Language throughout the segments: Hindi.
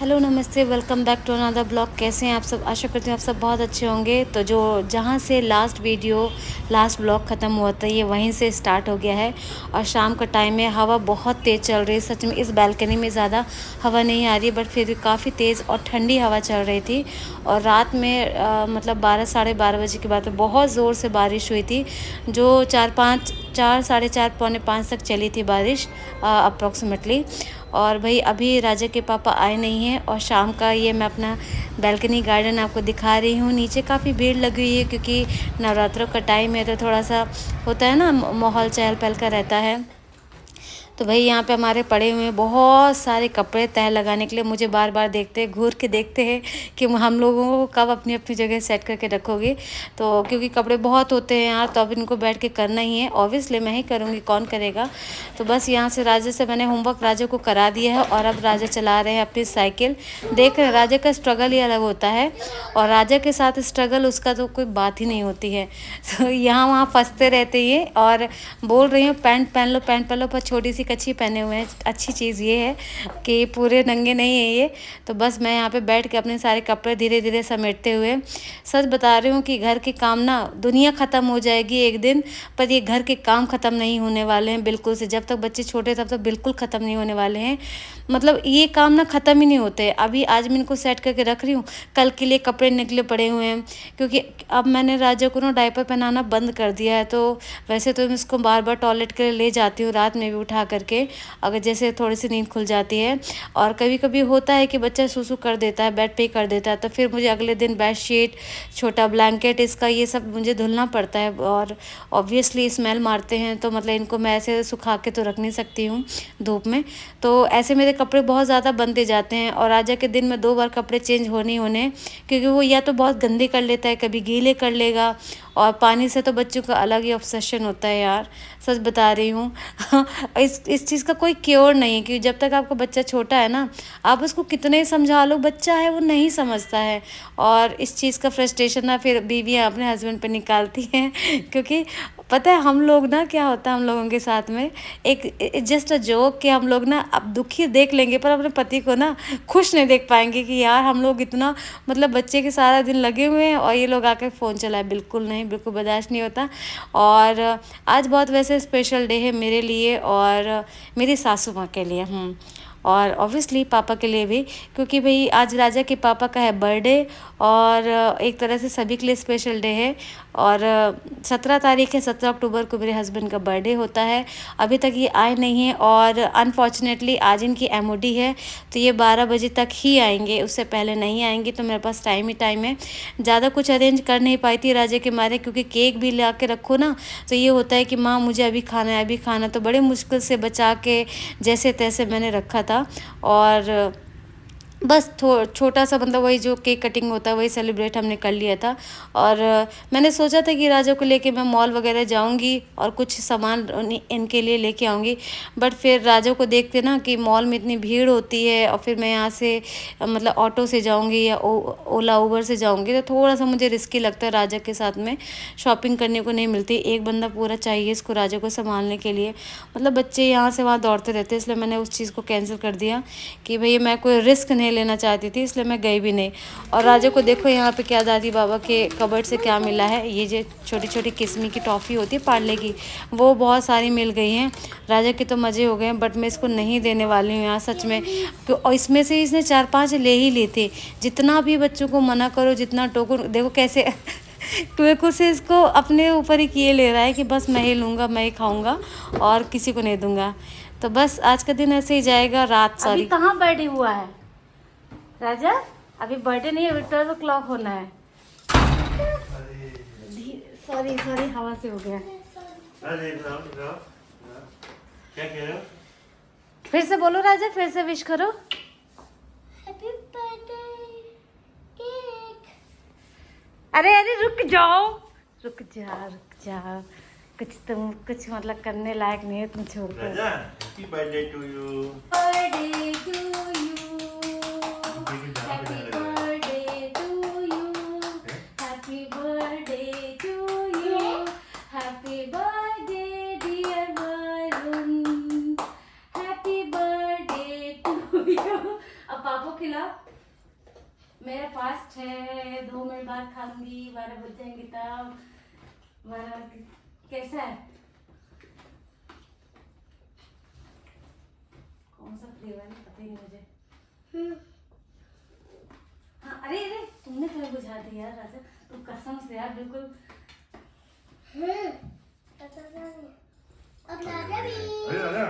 हेलो नमस्ते, welcome back to another blog. कैसे हैं आप सब? आशा करती हूँ आप सब बहुत अच्छे होंगे। तो जो जहाँ से लास्ट ब्लॉग ख़त्म हुआ था, ये वहीं से स्टार्ट हो गया है। और शाम का टाइम है, हवा बहुत तेज़ चल रही है। सच में इस बालकनी में ज़्यादा हवा नहीं आ रही है, बट फिर भी काफ़ी तेज़ और ठंडी हवा चल रही थी। और रात में मतलब 12 साढ़े 12 बजे की बात है, बहुत ज़ोर से बारिश हुई थी, जो 4 साढ़े 4 पौने 5 तक चली थी बारिश अप्रॉक्सीमेटली। और भाई अभी राजा के पापा आए नहीं हैं। और शाम का ये मैं अपना बालकनी गार्डन आपको दिखा रही हूँ। नीचे काफ़ी भीड़ लगी हुई है, क्योंकि नवरात्रों का टाइम है, तो थोड़ा सा होता है ना, माहौल चहल पहल का रहता है। तो भाई यहाँ पे हमारे पड़े हुए हैं बहुत सारे कपड़े तह लगाने के लिए। मुझे बार बार देखते हैं, घूर के देखते हैं कि हम लोगों को कब अपनी अपनी जगह सेट करके रखोगे। तो क्योंकि कपड़े बहुत होते हैं यार, तो अब इनको बैठ के करना ही है। ऑब्वियसली मैं ही करूँगी, कौन करेगा। तो बस यहाँ से राजा से मैंने होमवर्क राजा को करा दिया है, और अब राजा चला रहे हैं अपनी साइकिल। देख रहे हैं, राजा का स्ट्रगल ही अलग होता है, और राजा के साथ स्ट्रगल उसका तो कोई बात ही नहीं होती है। तो यहाँ वहाँ फंसते रहते हैं। और बोल रही हूँ पैंट पहन लो, पैंट पहन लो, पर छोटी सी कच्छी पहने हुए हैं। अच्छी चीज़ ये है कि पूरे नंगे नहीं है ये। तो बस मैं यहाँ पे बैठ के अपने सारे कपड़े धीरे धीरे समेटते हुए, सच बता रही हूँ कि घर के काम ना, दुनिया ख़त्म हो जाएगी एक दिन, पर ये घर के काम ख़त्म नहीं होने वाले हैं बिल्कुल से। जब तक बच्चे छोटे तब तक बिल्कुल ख़त्म नहीं होने वाले हैं। मतलब ये काम ना ख़त्म ही नहीं होते। अभी आज मैं इनको सेट करके रख रही हूँ, कल के लिए कपड़े निकले पड़े हुए हैं। क्योंकि अब मैंने राजा को ना डायपर पहनाना बंद कर दिया है। तो वैसे तो मैं इसको बार बार टॉयलेट के लिए ले जाती हूँ, रात में भी उठा करके, अगर जैसे थोड़ी सी नींद खुल जाती है। और कभी कभी होता है कि बच्चा सुसु कर देता है, बेड पे ही कर देता है, तो फिर मुझे अगले दिन बेडशीट, छोटा ब्लैंकेट, इसका ये सब मुझे धुलना पड़ता है। और ऑब्वियसली स्मेल मारते हैं, तो मतलब इनको मैं ऐसे सुखा के तो रख नहीं सकती हूँ धूप में। तो ऐसे मेरे कपड़े बहुत ज़्यादा बनते जाते हैं। और राजा के दिन में 2 बार कपड़े चेंज होने होने, क्योंकि वो या तो बहुत गंदे कर लेता है, कभी गीले कर लेगा। और पानी से तो बच्चों का अलग ही ऑब्सेशन होता है यार, सच बता रही हूँ। इस चीज़ का कोई क्योर नहीं है, क्योंकि जब तक आपका बच्चा छोटा है ना, आप उसको कितने ही समझा लो, बच्चा है वो नहीं समझता है। और इस चीज़ का फ्रस्ट्रेशन ना फिर बीवियाँ अपने हस्बैंड पे निकालती हैं। क्योंकि पता है हम लोग ना, क्या होता है हम लोगों के साथ में, एक जस्ट अ जोक कि हम लोग ना अब दुखी देख लेंगे, पर अपने पति को ना खुश नहीं देख पाएंगे कि यार हम लोग इतना मतलब बच्चे के सारा दिन लगे हुए हैं, और ये लोग आकर फ़ोन चलाए। बिल्कुल नहीं, बिल्कुल बर्दाश्त नहीं होता। और आज बहुत वैसे स्पेशल डे है मेरे लिए और मेरी सासू माँ के लिए। और ऑब्वियसली पापा के लिए भी, क्योंकि भाई आज राजा के पापा का है बर्थडे। और एक तरह से सभी के लिए स्पेशल डे है। और 17 तारीख है, 17 अक्टूबर को मेरे हस्बैंड का बर्थडे होता है। अभी तक ये आए नहीं हैं, और अनफॉर्चुनेटली आज इनकी एमओडी है, तो ये 12 बजे तक ही आएंगे, उससे पहले नहीं आएंगे। तो मेरे पास टाइम ही टाइम है, ज़्यादा कुछ अरेंज कर नहीं पाई थी राजा के मारे, क्योंकि केक भी ला के रखो ना, तो ये होता है कि माँ मुझे अभी खाना है, अभी खाना। तो बड़े मुश्किल से बचा के जैसे तैसे मैंने रखा था। और बस छोटा सा मतलब वही जो केक कटिंग होता है वही सेलिब्रेट हमने कर लिया था। और मैंने सोचा था कि राजा को लेके मैं मॉल वगैरह जाऊंगी और कुछ सामान इनके लिए लेके आऊंगी। बट फिर राजा को देखते ना कि मॉल में इतनी भीड़ होती है, और फिर मैं यहाँ से मतलब ऑटो से जाऊंगी या ओला उबर से जाऊंगी, तो थोड़ा सा मुझे रिस्की लगता है। राजा के साथ में शॉपिंग करने को नहीं मिलती, एक बंदा पूरा चाहिए इसको राजा को संभालने के लिए। मतलब बच्चे यहाँ से वहाँ दौड़ते रहते, इसलिए मैंने उस चीज़ को कैंसिल कर दिया कि भैया मैं कोई रिस्क नहीं लेना चाहती थी, इसलिए मैं गई भी नहीं। और राजा को देखो यहाँ पे क्या दादी बाबा के कबर्ड से क्या मिला है, ये जो छोटी छोटी किस्मी की टॉफ़ी होती है पार्ले की, वो बहुत सारी मिल गई हैं। राजा के तो मज़े हो गए, बट मैं इसको नहीं देने वाली हूँ यहाँ सच में। और इसमें से इसने 4-5 ले ही ली थी। जितना भी बच्चों को मना करो, जितना टोको, देखो कैसे टोको से इसको अपने ऊपर ही किए ले रहा है कि बस मैं ही लूँगा, मैं ही खाऊँगा और किसी को नहीं दूँगा। तो बस आज का दिन ऐसे ही जाएगा। रात सॉरी, कहाँ बर्थडे हुआ है राजा? अभी बर्थडे नहीं है, अभी 12 o'clock होना है। सॉरी सॉरी, हवा से हो गया। क्या कह रहे हो? फिर से बोलो राजा, फिर से विश करो। Happy birthday cake. अरे अरे रुक जाओ, रुक जा। कुछ मतलब करने लायक नहीं है, तुम छोड़ कर। राजा, happy birthday to you. Birthday to you, happy birthday to you, happy birthday to you, happy birthday dear Varun, happy birthday to you. अब पापा खिलाओ। मेरा फास्ट है, 2 मिनट बाद खा लूंगी, 12 बज जाएंगे तब। 12 कैसा है? कौन सा फ्लेवर है पता ही नहीं मुझे। हाँ, अरे अरे तुमने तुम्हें बुझा दिया यार राजा, तुम कसम से यार बिल्कुल। अब राजा भी अरे राजा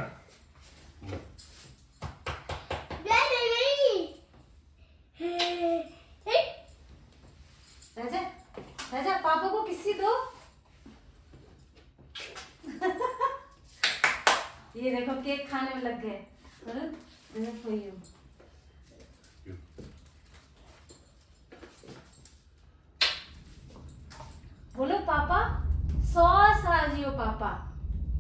राजा राजा पापा को किसी दो। ये देखो केक खाने में लग गए। for you. बोलो पापा, सॉस राजियो पापा।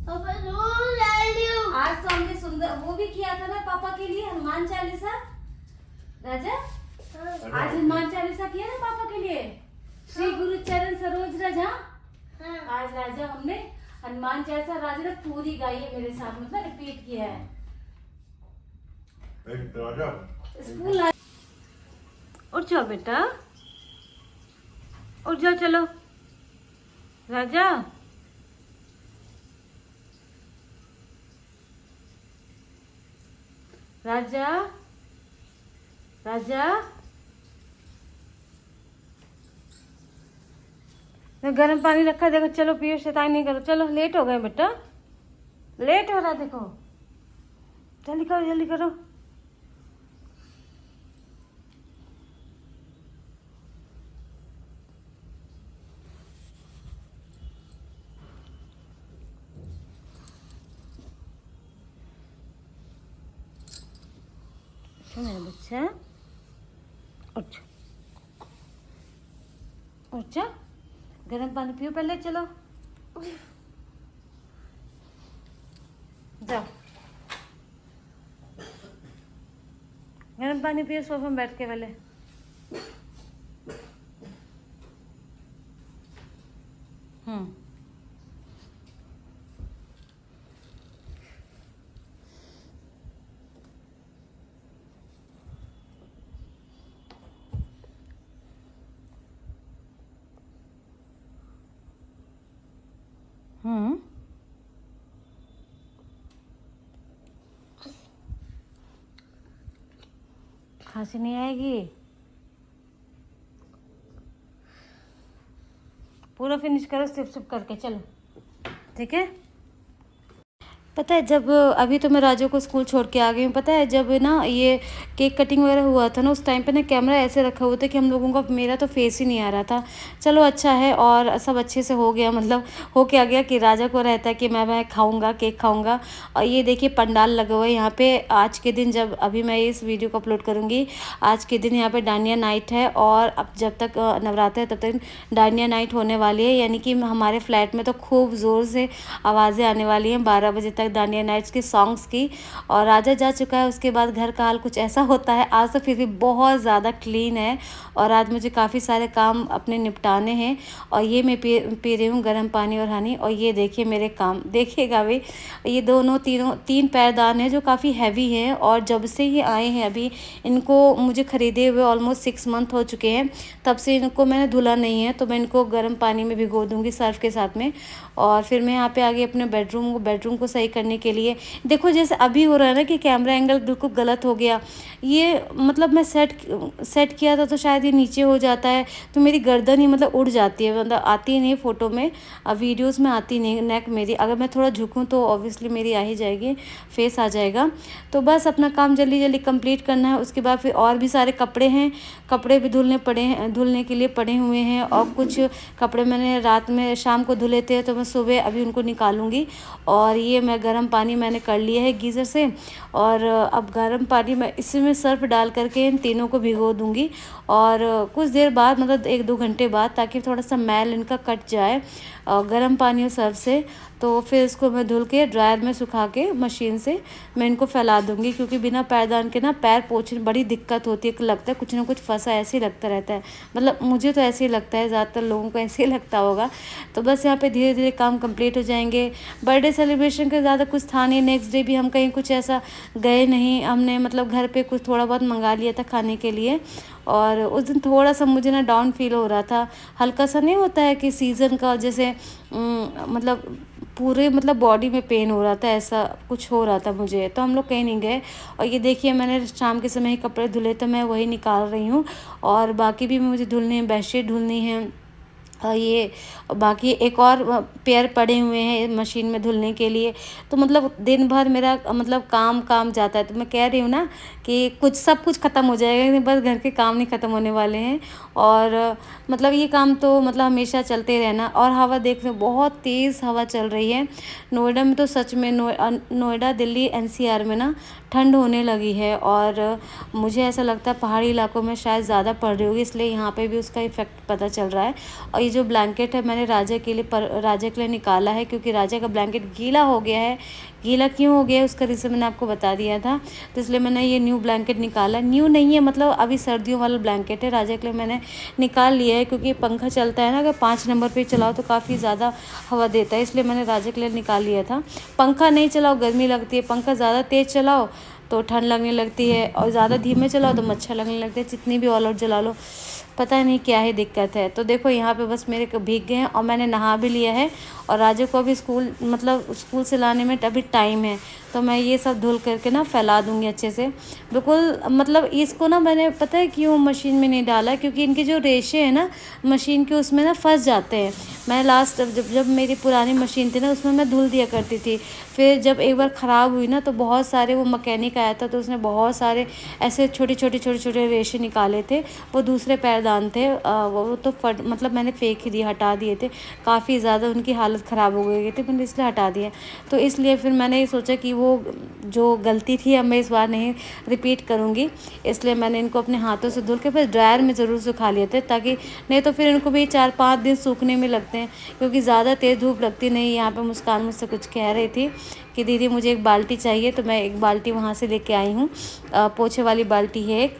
पापा दूध डालियो। आज तो हमने सुंदर वो भी किया था ना पापा के लिए, हनुमान चालीसा। राजा आज हनुमान चालीसा किया ना पापा के लिए, श्री गुरु चरण सरोज रज। आज राजा हमने हनुमान चालीसा राजा ने पूरी गाई है मेरे साथ, मतलब रिपीट किया है। राजा स्कूल उठ जाओ बेटा, उठ जाओ, चलो राजा। राजा राजा गर्म पानी रखा है, देखो चलो पियो, शैतानी नहीं करो, चलो लेट हो गए बेटा, लेट हो रहा देखो, जल्दी करो जल्दी करो। मेरा बच्चा उठ उठ जा, गर्म पानी पियो पहले, चलो जाओ गर्म पानी पियो सोफे में बैठ के पहले। खांसी नहीं आएगी, पूरा फिनिश करो सिप सिप करके, चलो ठीक है। पता है जब अभी तो मैं राजू को स्कूल छोड़ के आ गई हूँ, पता है जब ना ये केक कटिंग वगैरह हुआ था ना, उस टाइम पे ना कैमरा ऐसे रखा हुआ था कि हम लोगों का मेरा तो फेस ही नहीं आ रहा था। चलो अच्छा है और सब अच्छे से हो गया, मतलब हो के आ गया कि राजा को रहता है कि मैं खाऊंगा, केक खाऊंगा। और ये देखिए पंडाल लगा हुआ है यहाँ पे। आज के दिन जब अभी मैं इस वीडियो को अपलोड करूँगी, आज के दिन यहाँ पर डांडिया नाइट है, और अब जब तक नवरात्र है तब तक डांडिया नाइट होने वाली है, यानी कि हमारे फ्लैट में तो खूब ज़ोर से आवाज़ें आने वाली हैं 12 बजे तक डांडिया नाइट्स की सॉन्ग्स की। और राजा जा चुका है, उसके बाद घर का हाल कुछ ऐसा होता है। आज तो फिर भी बहुत ज़्यादा क्लीन है, और आज मुझे काफ़ी सारे काम अपने निपटाने हैं। और ये मैं पी रही हूँ गर्म पानी और हनी। और ये देखिए मेरे काम, देखिएगा भाई, ये दोनों तीन पैरदान हैं जो काफ़ी हैवी हैं, और जब से ये आए हैं अभी इनको मुझे ख़रीदे हुए ऑलमोस्ट 6 मंथ हो चुके हैं, तब से इनको मैंने धुला नहीं है। तो मैं इनको गर्म पानी में भिगो दूँगी सर्फ के साथ में, और फिर मैं यहाँ पे आ गई अपने बेडरूम को सही करने के लिए। देखो जैसे अभी हो रहा है ना कि कैमरा एंगल बिल्कुल गलत हो गया, ये मतलब मैं सेट किया था तो शायद ये नीचे हो जाता है, तो मेरी गर्दन ही मतलब उड़ जाती है, मतलब आती नहीं फ़ोटो में, वीडियोस में आती नहीं नेक मेरी। अगर मैं थोड़ा झुकूँ तो ऑब्वियसली मेरी आ ही जाएगी, फेस आ जाएगा। तो बस अपना काम जल्दी जल्दी कंप्लीट करना है। उसके बाद फिर और भी सारे कपड़े हैं, कपड़े भी धुलने के लिए पड़े हुए हैं, और कुछ कपड़े मैंने रात में शाम को धुले थे तो मैं सुबह अभी उनको निकालूंगी। और ये मैं गर्म पानी मैंने कर लिया है गीज़र से, और अब गर्म पानी मैं इसमें सर्फ डाल करके इन तीनों को भिगो दूंगी, और कुछ देर बाद मतलब 1-2 घंटे बाद, ताकि थोड़ा सा मैल इनका कट जाए। गर्म पानी और सर्फ से, तो फिर इसको मैं धुल के ड्रायर में सुखा के मशीन से मैं इनको फैला दूँगी, क्योंकि बिना पैरदान के ना पैर पोंछने बड़ी दिक्कत होती है। लगता है कुछ ना कुछ फंसा ऐसे ही लगता रहता है, मतलब मुझे तो ऐसे ही लगता है, ज़्यादातर लोगों को ऐसे ही लगता होगा। तो बस यहाँ पे धीरे धीरे काम कंप्लीट हो जाएंगे। बर्थडे सेलिब्रेशन का ज़्यादा कुछ था नहीं, नेक्स्ट डे भी हम कहीं कुछ ऐसा गए नहीं, हमने मतलब घर पे कुछ थोड़ा बहुत मंगा लिया था खाने के लिए। और उस दिन थोड़ा सा मुझे ना डाउन फील हो रहा था, हल्का सा नहीं होता है कि सीज़न का जैसे मतलब पूरे मतलब बॉडी में पेन हो रहा था, ऐसा कुछ हो रहा था मुझे, तो हम लोग कहीं नहीं गए। और ये देखिए मैंने शाम के समय ही कपड़े धुले, तो मैं वही निकाल रही हूँ। और बाकी भी मुझे धुलने हैं, बेडशीट धुलनी है, ये बाकी एक और पेयर पड़े हुए हैं मशीन में धुलने के लिए। तो मतलब दिन भर मेरा मतलब काम जाता है। तो मैं कह रही हूँ ना कि कुछ सब कुछ ख़त्म हो जाएगा, बस घर के काम नहीं ख़त्म होने वाले हैं। और मतलब ये काम तो मतलब हमेशा चलते रहना। और हवा देख रहे हो, बहुत तेज़ हवा चल रही है नोएडा में, तो सच में नोएडा, दिल्ली, एनसीआर में ना ठंड होने लगी है। और मुझे ऐसा लगता है पहाड़ी इलाकों में शायद ज़्यादा पड़ रही होगी, इसलिए यहाँ पे भी उसका इफ़ेक्ट पता चल रहा है। और ये जो ब्लैंकेट है मैंने राजा के लिए निकाला है, क्योंकि राजा का ब्लैंकेट गीला हो गया है। गीला क्यों हो गया है उसका रीज़न मैंने आपको बता दिया था, तो इसलिए मैंने ये न्यू ब्लैंकेट निकाला। न्यू नहीं है, मतलब अभी सर्दियों वाला ब्लैंकेट है, राजा के लिए मैंने निकाल लिया है। क्योंकि पंखा चलता है ना, अगर 5 नंबर पे चलाओ तो काफ़ी ज़्यादा हवा देता है, इसलिए मैंने राजा के लिए निकाल लिया था। पंखा नहीं चलाओ गर्मी लगती है, पंखा ज़्यादा तेज़ चलाओ तो ठंड लगने लगती है, और ज़्यादा धीमे चलाओ तो मच्छर लगने लगते हैं। जितनी भी ऑल आउट जला लो, पता नहीं क्या ही दिक्कत है। तो देखो यहाँ पे बस मेरे भीग गए हैं, और मैंने नहा भी लिया है। और राजू को अभी स्कूल से लाने में अभी टाइम है, तो मैं ये सब धुल करके ना फैला दूँगी अच्छे से बिल्कुल। मतलब इसको ना मैंने पता है क्यों मशीन में नहीं डाला, क्योंकि इनके जो रेशे हैं ना मशीन के, उसमें ना फंस जाते हैं। मैं लास्ट जब मेरी पुरानी मशीन थी ना, उसमें मैं धुल दिया करती थी। फिर जब एक बार ख़राब हुई ना, तो बहुत सारे वो मैकेनिक आया था, तो उसने बहुत सारे ऐसे छोटे रेशे निकाले थे। वो दूसरे पैरदान थे, वो तो मतलब मैंने फेंक ही दिए, हटा दिए थे। काफ़ी ज़्यादा उनकी हालत ख़राब हो गई थी, मैंने इसलिए हटा दिया। तो इसलिए फिर मैंने ये सोचा कि वो जो गलती थी अब मैं इस बार नहीं रिपीट करूँगी, इसलिए मैंने इनको अपने हाथों से धुल के फिर ड्रायर में ज़रूर सुखा लिए थे, ताकि नहीं तो फिर इनको भी 4-5 दिन सूखने में लगते हैं, क्योंकि ज़्यादा तेज़ धूप लगती नहीं। यहाँ पे मुस्कान मुझसे कुछ कह रही थी कि दीदी मुझे एक बाल्टी चाहिए, तो मैं एक बाल्टी वहाँ से लेके आई हूँ, पोछे वाली बाल्टी है एक।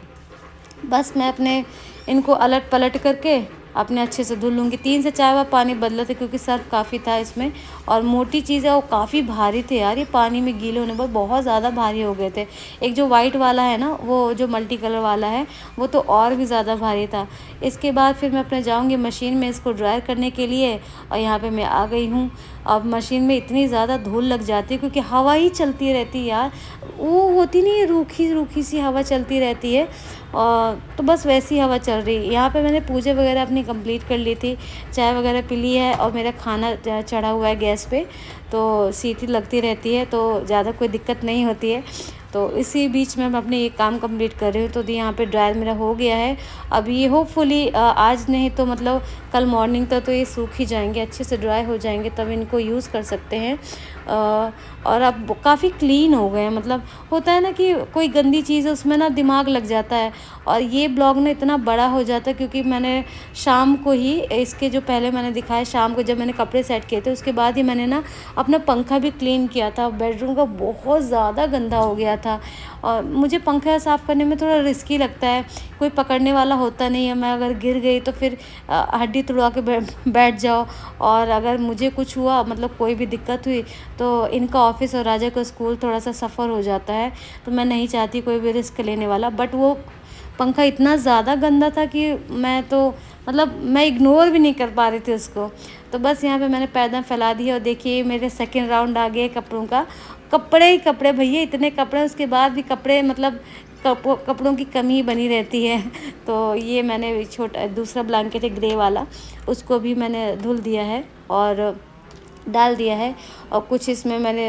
बस मैं अपने इनको अलट पलट करके अपने अच्छे से धुल लूँगी। 3 से 4 बार पानी बदला था, क्योंकि सर्फ काफ़ी था इसमें, और मोटी चीज़ है, वो काफ़ी भारी थे यार। ये पानी में गीले होने पर बहुत ज़्यादा भारी हो गए थे। एक जो वाइट वाला है ना, वो जो मल्टी कलर वाला है, वो तो और भी ज़्यादा भारी था। इसके बाद फिर मैं अपने जाऊँगी मशीन में इसको ड्रायर करने के लिए, और यहाँ पर मैं आ गई हूँ। अब मशीन में इतनी ज़्यादा धूल लग जाती है, क्योंकि हवा ही चलती रहती है यार, वो होती नहीं है रूखी सी हवा चलती रहती है। तो बस वैसी हवा चल रही है। यहाँ पे मैंने पूजा वगैरह अपनी कंप्लीट कर ली थी, चाय वगैरह पी ली है, और मेरा खाना चढ़ा हुआ है गैस पे, तो सीटी लगती रहती है, तो ज़्यादा कोई दिक्कत नहीं होती है। तो इसी बीच में मैं अपने ये काम कंप्लीट कर रही हूँ। तो यहाँ पे ड्रायर मेरा हो गया है। अब ये होपफुली आज नहीं तो मतलब कल मॉर्निंग तक तो ये सूख ही जाएंगे, अच्छे से ड्राई हो जाएंगे, तब इनको यूज़ कर सकते हैं। और अब काफ़ी क्लीन हो गए हैं। मतलब होता है ना कि कोई गंदी चीज़ है उसमें ना दिमाग लग जाता है, और ये ब्लॉग ना इतना बड़ा हो जाता है, क्योंकि मैंने शाम को ही इसके जो पहले मैंने दिखाया, शाम को जब मैंने कपड़े सेट किए थे, उसके बाद ही मैंने ना अपना पंखा भी क्लीन किया था। बेडरूम का बहुत ज़्यादा गंदा हो गया था, और मुझे पंखा साफ़ करने में थोड़ा रिस्की लगता है, कोई पकड़ने वाला होता नहीं है। मैं अगर गिर गई तो फिर हड्डी तुड़वा के बैठ जाओ, और अगर मुझे कुछ हुआ, मतलब कोई भी दिक्कत हुई, तो इनका ऑफिस और राजा का स्कूल थोड़ा सा सफ़र हो जाता है। तो मैं नहीं चाहती कोई भी रिस्क लेने वाला। बट वो पंखा इतना ज़्यादा गंदा था कि मैं इग्नोर भी नहीं कर पा रही थी उसको। तो बस यहाँ पे मैंने पैरदान फैला दिया, और देखिए मेरे सेकंड राउंड आ गए कपड़ों का। कपड़े ही कपड़े भैया, इतने कपड़े, उसके बाद भी कपड़े, मतलब कपड़ों की कमी बनी रहती है। तो ये मैंने छोटा दूसरा ब्लैंकेट है ग्रे वाला, उसको भी मैंने धुल दिया है और डाल दिया है। और कुछ इसमें मैंने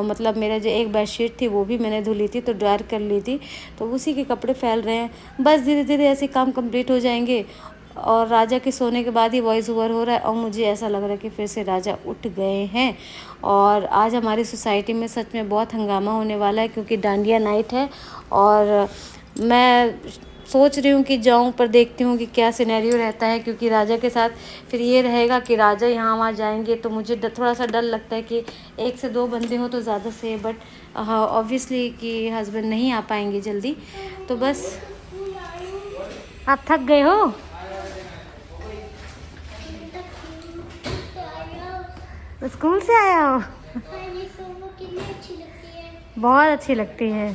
मतलब मेरा जो एक बेडशीट थी वो भी मैंने धुली थी, तो ड्रायर कर ली थी, तो उसी के कपड़े फैल रहे हैं। बस धीरे धीरे ऐसे काम कंप्लीट हो जाएंगे, और राजा के सोने के बाद ही वॉइस ओवर हो रहा है, और मुझे ऐसा लग रहा है कि फिर से राजा उठ गए हैं। और आज हमारी सोसाइटी में सच में बहुत हंगामा होने वाला है, क्योंकि डांडिया नाइट है। और मैं सोच रही हूँ कि जाऊँ, पर देखती हूँ कि क्या सिनेरियो रहता है, क्योंकि राजा के साथ फिर ये रहेगा कि राजा यहाँ वहाँ जाएंगे तो मुझे थोड़ा सा डर लगता है कि 1 से 2 बंदे हो तो ज़्यादा से, बट ऑब्वियसली कि हस्बैंड नहीं आ पाएंगे जल्दी। तो बस आप थक गए हो? स्कूल से आया हो? कितनी अच्छी लगती है। बहुत अच्छी लगती है।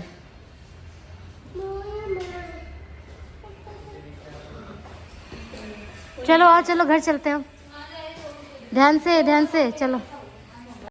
चलो आओ, चलो घर चलते हैं हम। ध्यान से चलो।